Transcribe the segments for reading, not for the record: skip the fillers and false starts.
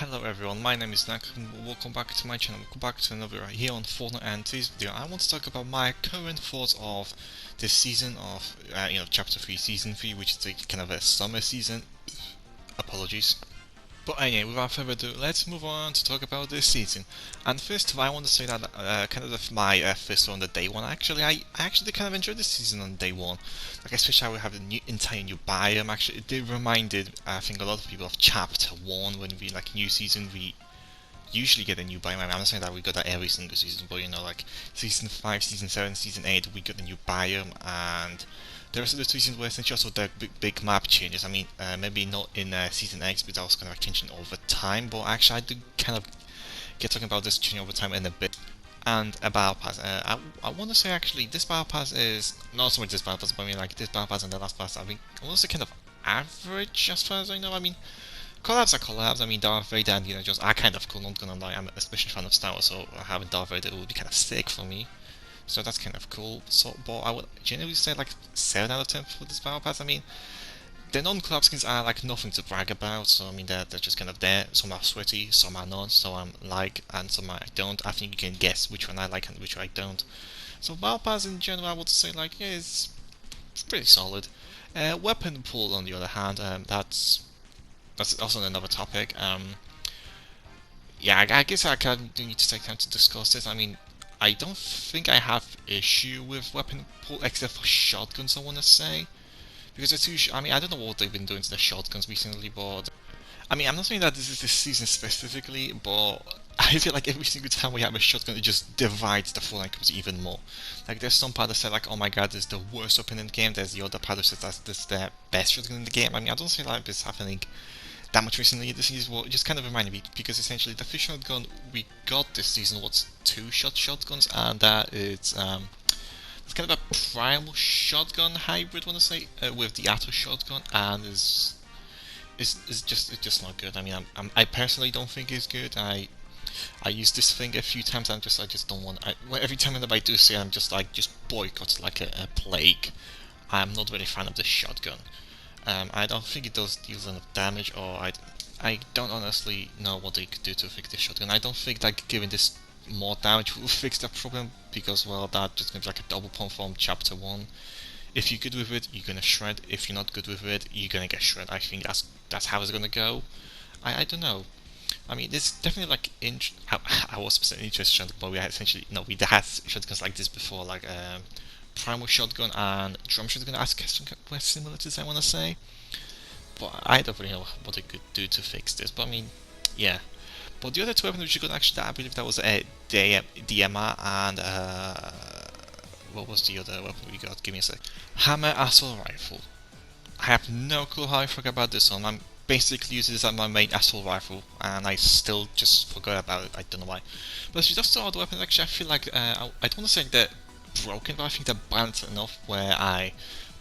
Hello everyone, my name is Nikelclip and welcome back to my channel. Welcome back to another video here on Fortnite, and today's video I want to talk about my current thoughts of this season of, Chapter 3, Season 3, which is kind of a summer season. Apologies. But anyway, without further ado, let's move on to talk about this season. And first of all, I want to say that my first on the day one. I actually kind of enjoyed this season on day one. Like especially how we have the entire new biome. Actually, it did reminded I think a lot of people of Chapter 1 when we new season we usually get a new biome. I'm not saying that we got that every single season, but like season 5, season 7, season 8, we got a new biome, and the rest of the seasons were essentially also the big map changes. I mean, maybe not in season X, but that was kind of changing over time. But actually, I do kind of get talking about this changing over time in a bit. And a battle pass. I want to say actually, this battle pass is not so much this battle pass, but I mean like this battle pass and the last pass. I think I want to say kind of average as far as I know. I mean, collabs are collabs. I mean, Darth Vader and just are kind of cool. Not gonna lie, I'm especially a fan of Star Wars, so having Darth Vader would be kind of sick for me. So that's kind of cool. So, but I would generally say like 7 out of 10 for this battle pass. I mean, the non-collab skins are like nothing to brag about. So I mean, they're just kind of there. Some are sweaty, some are not. So I'm like, and some I don't. I think you can guess which one I like and which I don't. So battle pass in general, I would say like it's pretty solid. Weapon pool on the other hand, that's also another topic. Yeah, I guess I kind of need to take time to discuss this. I mean, I don't think I have issue with weapon pool except for shotguns, I want to say. Because it's usually, I mean, I don't know what they've been doing to the shotguns recently, but I mean, I'm not saying that this is this season specifically, but I feel like every single time we have a shotgun, it just divides the Fortnite even more. Like, there's some part that say like, oh my god, this is the worst weapon in the game. There's the other part that says that this is the best shotgun in the game. I mean, I don't see like this happening that much recently this season. Well, it just kind of reminded me, because essentially the fish shotgun we got this season was 2-shot shotguns, and that it's kind of a primal shotgun hybrid, I want to say, with the Atos shotgun, and it's just not good. I mean, I personally don't think it's good. I used this thing a few times, and I just don't want. Every time that I do see it, I'm just boycott like a plague. I'm not really a fan of the shotgun. I don't think it does deals enough damage, or I don't honestly know what they could do to fix the shotgun. I don't think like giving this more damage will fix that problem, because well, that just gonna be like a double pump from Chapter 1. If you're good with it, you're gonna shred. If you're not good with it, you're gonna get shred. I think that's how it's gonna go. I don't know. I mean, there's definitely like I was specifically interested in shotgun, but we had essentially we had shotguns like this before, like primal shotgun and drum shotgun as were similar to this, I want to say. But I don't really know what they could do to fix this. But I mean, yeah. But the other two weapons which you got actually, I believe that was a DMR and what was the other weapon we got? Give me a sec. Hammer assault rifle. I have no clue how I forgot about this one. I'm basically using this as my main assault rifle, and I still just forgot about it. I don't know why. But it's just the other weapons. Actually, I feel like I don't want to say they're broken, but I think they're balanced enough where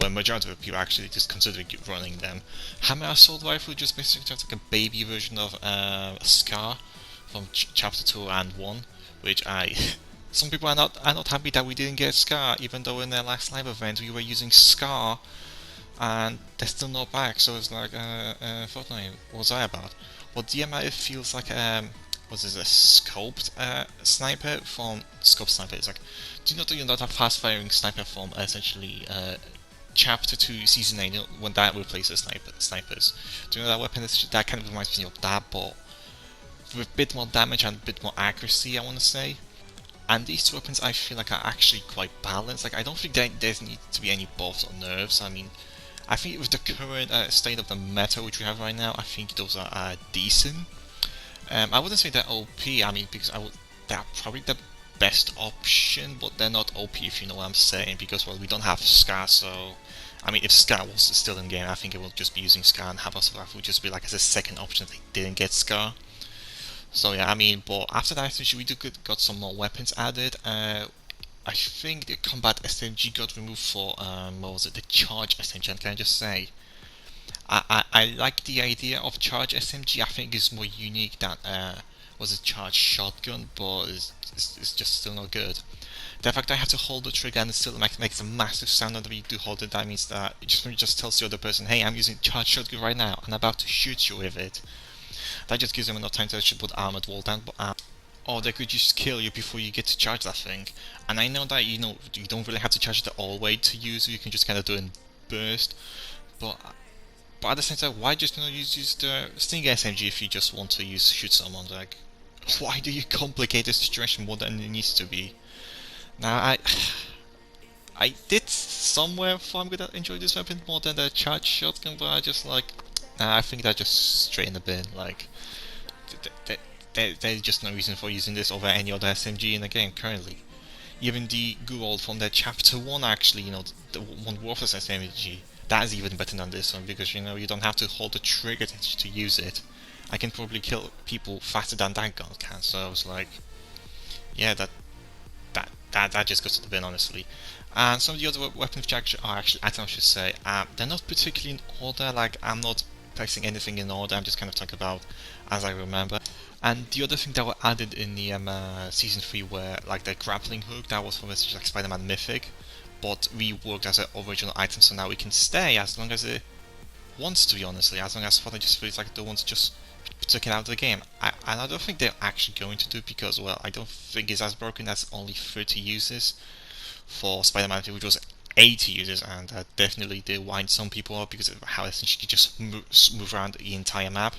majority of people actually just considering running them. Hammer assault rifle just basically just like a baby version of Scar from Chapter 2 and 1, which some people are not happy that we didn't get Scar, even though in their last live event we were using Scar, and they're still not back. So it's like Fortnite, what was I about? Well, DMI, it feels like was this a scoped sniper from scoped sniper? It's like, do you know that fast firing sniper from essentially Chapter 2 Season 8, when that replaces snipers? Do you know that weapon? That kind of reminds me of that, but with a bit more damage and a bit more accuracy, I want to say. And these two weapons I feel like are actually quite balanced. Like, I don't think there's need to be any buffs or nerfs. I mean, I think with the current state of the meta which we have right now, I think those are decent. I wouldn't say they're OP, I mean, because they're probably the best option, but they're not OP, if you know what I'm saying, because well, we don't have Scar, so I mean, if Scar was still in game, I think it will just be using Scar, and Hammer assault rifle would just be like as a second option if they didn't get Scar. So yeah, I mean, but after that, essentially, we got some more weapons added. I think the combat SMG got removed for what was it, the charge SMG. And can I just say, I like the idea of charge SMG. I think it's more unique than was a charge shotgun, but it's just still not good. The fact I have to hold the trigger and it still makes a massive sound when you do hold it, that means that it just tells the other person, hey, I'm using charge shotgun right now, and I'm about to shoot you with it. That just gives them enough time to actually put armored wall down. Or they could just kill you before you get to charge that thing. And I know that you don't really have to charge it all the way to use it. You can just kind of do it in burst. But at the same time, why just not use the Sting SMG if you just want to shoot someone? Like, why do you complicate the situation more than it needs to be? Now I did somewhere thought I'm gonna enjoy this weapon more than the charge shotgun, but I just like, nah, I think that just straight in the bin. Like, there's just no reason for using this over any other SMG in the game currently. Even the Gould from the Chapter 1 actually, the one Worthless SMG, that is even better than this one because you don't have to hold the trigger to use it. I can probably kill people faster than that gun can, so I was like, yeah, that just goes to the bin honestly. And some of the other weapons which are actually items, I should say, they're not particularly in order. Like, I'm not placing anything in order, I'm just kind of talking about as I remember. And the other thing that were added in the season 3 were like the grappling hook that was from like Spider-Man Mythic, but reworked as an original item, so now we can stay as long as it wants to be, honestly, as long as Father just feels like the ones just took it out of the game. And I don't think they're actually going to do, because, well, I don't think it's as broken as only 30 uses for Spider-Man 3, which was 80 users, and that definitely did wind some people up because of how essentially just move around the entire map.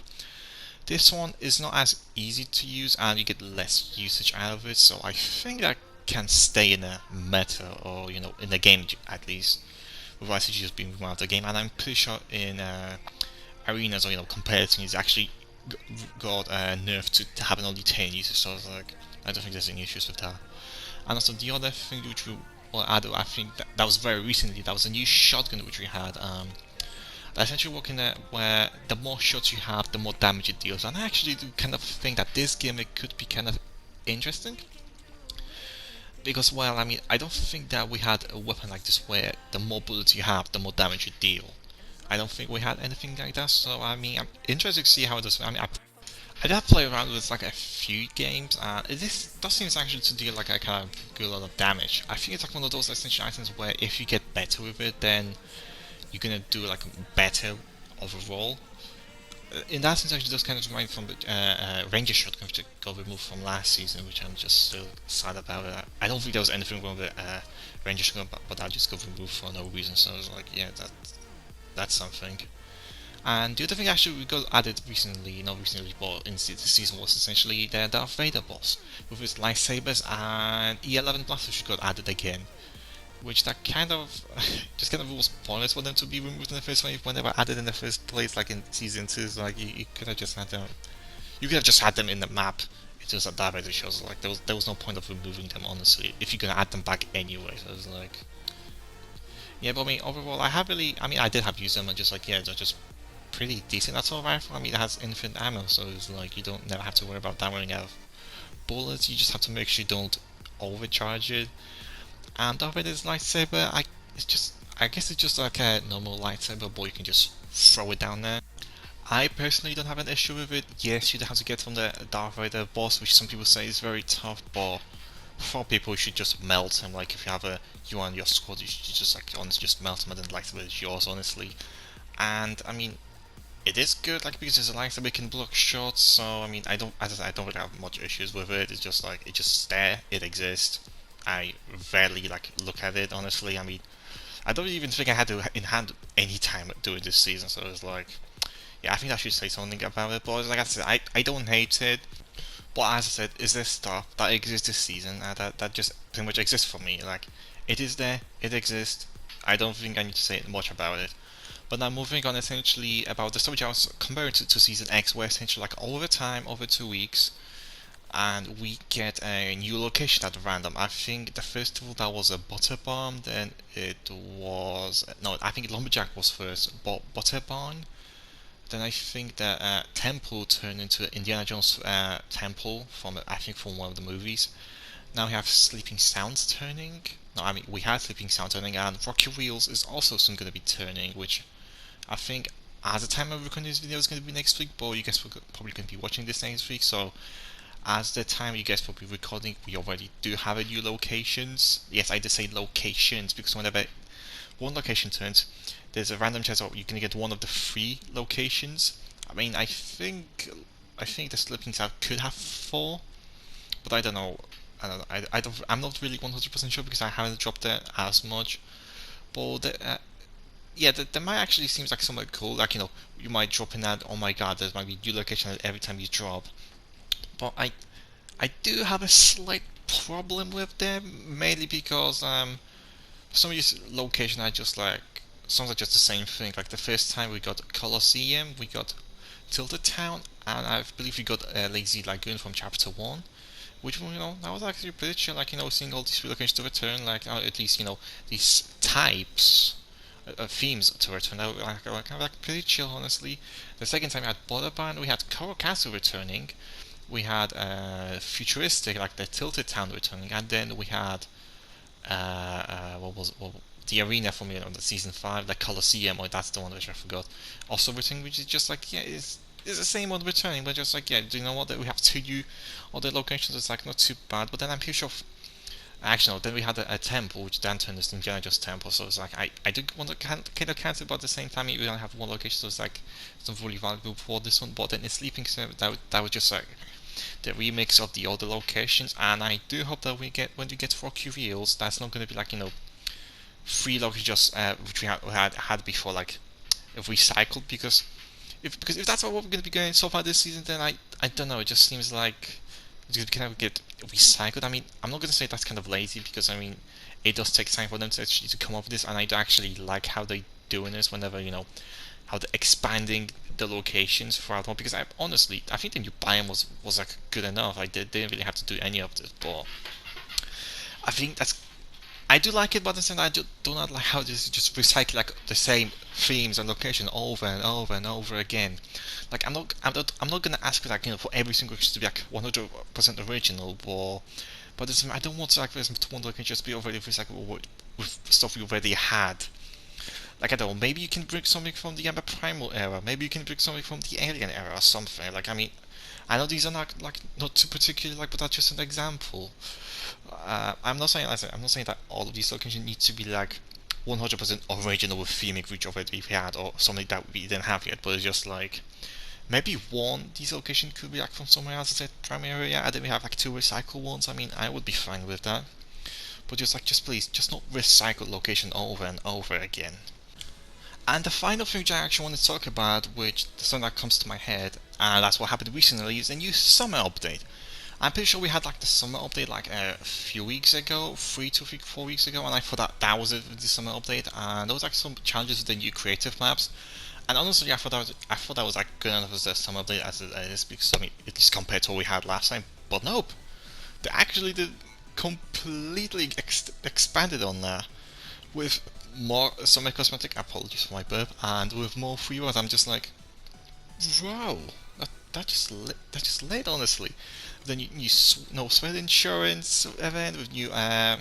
This one is not as easy to use and you get less usage out of it, so I think that can stay in a meta, or in the game at least, without actually just being moved out of the game. And I'm pretty sure in arenas or competitive, it's actually got nerfed to having only 10 users, so it's like, I don't think there's any issues with that. And also the other thing which we added, I think that was very recently, that was a new shotgun which we had. Essentially working there where the more shots you have, the more damage it deals. And I actually do kind of think that this gimmick could be kind of interesting. Because, well, I mean, I don't think that we had a weapon like this where the more bullets you have, the more damage you deal. I don't think we had anything like that, so I mean, I'm interested to see how it does. I mean, I did play around with like a few games, and this does seem actually to deal like a kind of good lot of damage. I think it's like one of those essential items where if you get better with it, then you're gonna do like better overall. In that sense, actually does kind of remind from the Ranger shotgun which got removed from last season, which I'm just still sad about it. I don't think there was anything wrong with Ranger shotgun, but that just got removed for no reason. So I was like, yeah, that's something. And the other thing actually we got added recently, not recently, but in this season, was essentially the Darth Vader boss with his lightsabers and E11 blasters, which got added again. Which that kind of just kind of was pointless for them to be removed in the first place when they were added in the first place, like in season 2. So like you could have just had them, you could have just had them in the map. It's just that Darth Vader shows, like there was no point of removing them, honestly, if you're gonna add them back anyway. So it's like, yeah, but I mean overall I did have used them and just like, yeah, they're just pretty decent assault rifle. I mean it has infinite ammo, so it's like you don't never have to worry about that running out of bullets. You just have to make sure you don't overcharge it. And Darth Vader's lightsaber, I guess it's just like a normal lightsaber, but you can just throw it down there. I personally don't have an issue with it. Yes, you have to get from the Darth Vader boss, which some people say is very tough, but for people you should just melt him. Like if you and your squad, you should just like honestly just melt him, and then the lightsaber is yours, honestly. And I mean, it is good, like because it's a lightsaber, it can block shots. So I mean, I don't really have much issues with it. It's just like it's just there, it exists. I rarely like look at it, honestly. I mean, I don't even think I had it in hand any time during this season, so it's like, yeah, I think I should say something about it. But like I said, I don't hate it. But as I said, is there stuff that exists this season that just pretty much exists for me? Like, it is there, it exists. I don't think I need to say much about it. But now moving on, essentially about the story I was comparing to Season X, where essentially like all the time, over 2 weeks, and we get a new location at random. I think the first of all that was a butter barn, then it was no, I think lumberjack was first, but butter barn. Then I think the temple turned into Indiana Jones temple from from one of the movies. Now we have Sleeping Sounds turning. No, I mean we had Sleeping Sound turning, and Rocky Wheels is also soon going to be turning, which I think at the time of recording this video is going to be next week, but you guys are probably going to be watching this next week, so as the time you guys will be recording, we already do have a new locations. Yes, I did say locations because whenever one location turns, there's a random chance that you're gonna get one of the 3 locations. I mean, I think I think the slipping tab could have 4, but I don't know. I'm not really 100% sure because I haven't dropped it as much. But yeah, that might actually seems like somewhat cool. Like, you might drop in that. Oh my God, there might be new location every time you drop. But I do have a slight problem with them, mainly because some of these locations are just like sounds like just the same thing. Like the first time we got Colosseum, we got Tilted Town, and I believe we got Lazy Lagoon from Chapter 1. Which, that was actually pretty chill, like, seeing all these three locations to return, like, at least, these types, themes to return, that was like pretty chill, honestly. The second time we had Borderbound, we had Coral Castle returning, we had Futuristic, like the Tilted Town returning, and then we had, the arena from, the Season 5, the Colosseum, or that's the one which I forgot, also returning, which is just like, yeah, it's the same one returning, but just like, yeah, do you know what? That we have 2 new other locations. It's like not too bad. But then I'm pretty sure. Actually, no. Then we had a temple, which then turned into Indiana Jones temple. So it's like I do want to kind of cancel, but at the same time, we only have 1 location, so it's like it's not really valuable for this one. But then in Sleeping City, that was just like the remix of the other locations, and I do hope that when we get 4 reveals, that's not going to be like 3 locations just which we had before, like if we cycled because. If that's what we're going to be going so far this season, then I don't know. It just seems like it's going to kind of get recycled. I mean, I'm not going to say that's kind of lazy because I mean, it does take time for them to actually to come up with this, and I actually like how they're doing this. Whenever how they're expanding the locations throughout one. Because I think the new biome was like good enough. I didn't really have to do any of this, but I think I do like it, but at the same time, I do not like how this just recycle like the same themes and location over and over and over again. Like I'm not gonna ask for like for every single location to be like 100% original, but at the same time, I don't want to like this one location just be already recycled with stuff we already had. Like I don't know, maybe you can bring something from the Ember Primal era, maybe you can bring something from the Alien era or something. Like I mean, I know these are not too particular, like, but that's just an example. I'm not saying that all of these locations need to be like 100% original with theming which already we've had or something that we didn't have yet, but it's just like maybe these locations could be like from somewhere else as a primary area, and then we have like 2 recycle ones. I mean, I would be fine with that, but just please, just not recycle location over and over again. And the final thing I actually want to talk about, which the something that comes to my head, and that's what happened recently, is a new summer update. I'm pretty sure we had like the summer update like a few weeks ago, 4 weeks ago, and I thought that was it, the summer update, and there was like some challenges with the new creative maps. And honestly, I thought that was like good enough as the summer update as it is, because I mean, at least compared to what we had last time. But nope, they actually did completely expanded on that with more summer cosmetic. Apologies for my burp, and with more free ones. I'm just like, wow, that just lit, honestly. Then new no sweat insurance event with new I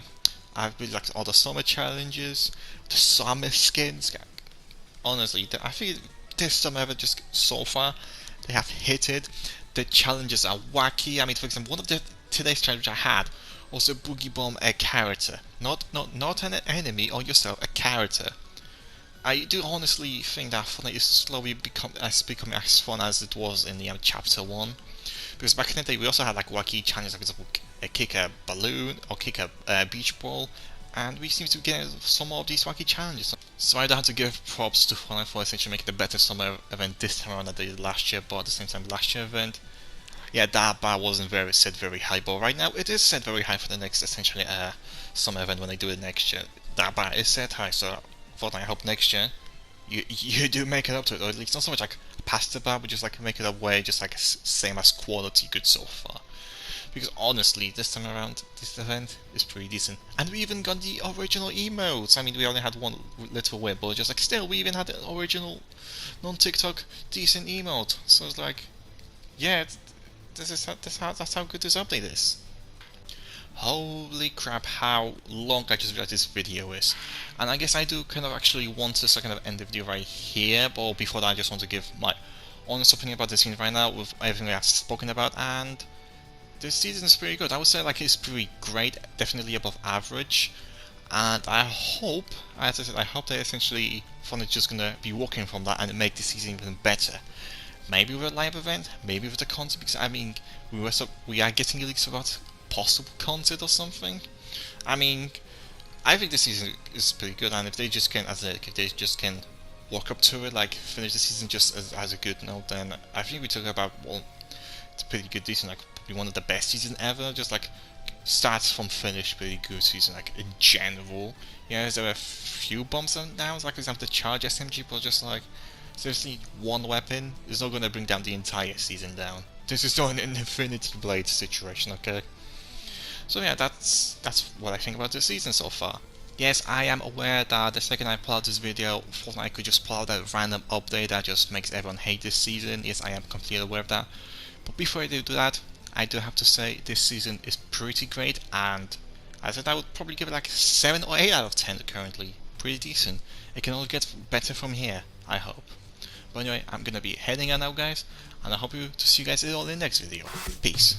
really like all the summer challenges, the summer skins. Honestly, I think this summer ever just so far they have hit it. The challenges are wacky. I mean, for example, one of the today's challenge I had was a boogie bomb a character, not an enemy or yourself, a character. I do honestly think that Fortnite is slowly becoming as fun as it was in the chapter 1. Because back in the day, we also had like wacky challenges, like for example, kick a balloon or kick a beach ball, and we seem to be getting some more of these wacky challenges. So I do have to give props to Fortnite for essentially making the better summer event this time around than they did last year, but at the same time, last year event, yeah, that bar wasn't set very high, but right now it is set very high for the next essentially summer event when they do it next year. That bar is set high, so Fortnite, I hope next year you do make it up to it, or at least not so much like past the bar, but just like make it a way, just like same as quality good so far. Because honestly, this time around, this event is pretty decent. And we even got the original emotes. I mean, we only had one little win, but just like still, we even had the original non-TikTok decent emote. So it's like, yeah, that's how good this update is. Holy crap, how long I just realized this video is. And I guess I do kind of actually want to kind of end the video right here, but before that I just want to give my honest opinion about the scene right now with everything I've spoken about, and this season is pretty good. I would say like it's pretty great, definitely above average, and I hope, as I said, I hope that essentially Fun is just gonna be working from that and make the season even better. maybe with a live event, maybe with the content, because I mean, we are getting leaks about possible content or something. I mean, I think this season is pretty good, and if they just can, if they just can walk up to it, like finish the season just as a good note, then I think we talk about, well, it's a pretty good season, like probably one of the best seasons ever. Just like starts from finish, pretty good season, like in general. Yeah, there were a few bumps and downs, like for example the charge SMG, but just like seriously, one weapon is not gonna bring down the entire season down. This is not an Infinity Blade situation, okay? So yeah, that's what I think about this season so far. Yes, I am aware that the second I pull out this video, Fortnite could just pull out that random update that just makes everyone hate this season. Yes, I am completely aware of that. But before I do that, I do have to say this season is pretty great, and I said I would probably give it like 7 or 8 out of 10 currently. Pretty decent. It can only get better from here, I hope. But anyway, I'm gonna be heading out now, guys, and I hope to see you guys all in the next video. Peace.